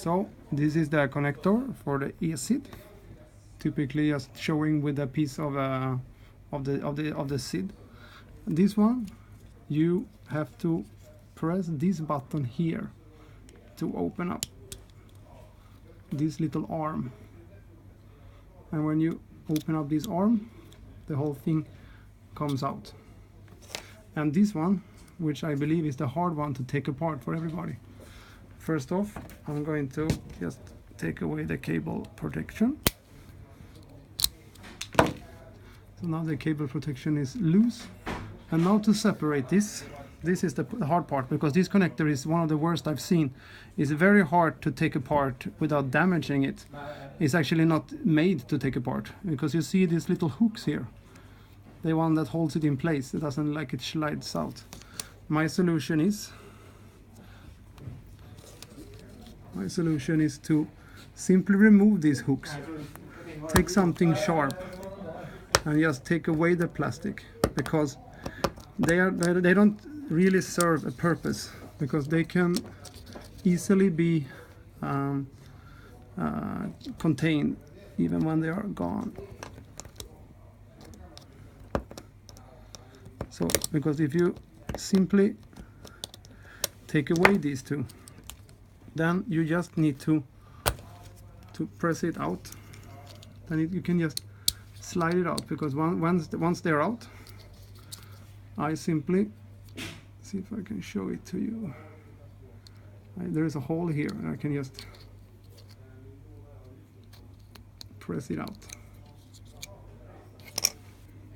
So this is the connector for the esid, typically just showing with a piece of the SID. This one, you have to press this button here to open up this little arm, and when you open up this arm, the whole thing comes out. And this one, which I believe is the hard one to take apart for everybody. First off, I'm going to just take away the cable protection. So now the cable protection is loose. And now to separate this is the hard part, because this connector is one of the worst I've seen. It's very hard to take apart without damaging it. It's actually not made to take apart, because you see these little hooks here. The one that holds it in place, it doesn't like it slides out. My solution is to simply remove these hooks. Take something sharp and just take away the plastic, because they don't really serve a purpose, because they can easily be contained even when they are gone. So, because if you simply take away these two, then you just need to press it out. Then you can just slide it out, because once they're out, I simply see if I can show it to you. There is a hole here, and I can just press it out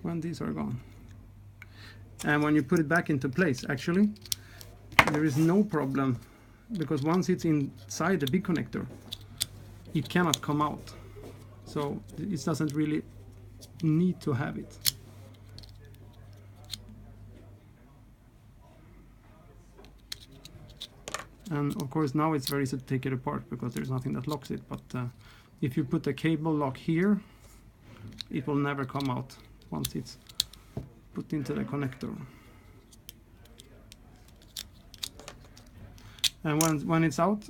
when these are gone. And when you put it back into place, actually, there is no problem, because once it's inside the big connector, it cannot come out. So it doesn't really need to have it. And of course now it's very easy to take it apart, because there's nothing that locks it. But if you put a cable lock here, it will never come out once it's put into the connector. And when it's out,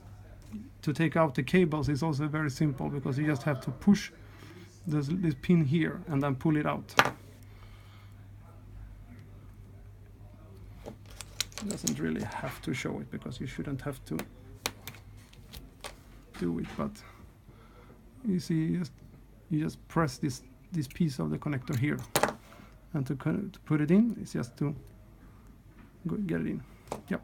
to take out the cables is also very simple, because you just have to push this pin here and then pull it out. It doesn't really have to show it, because you shouldn't have to do it, but you see, you just press this piece of the connector here, and to put it in, it's just to get it in. Yep.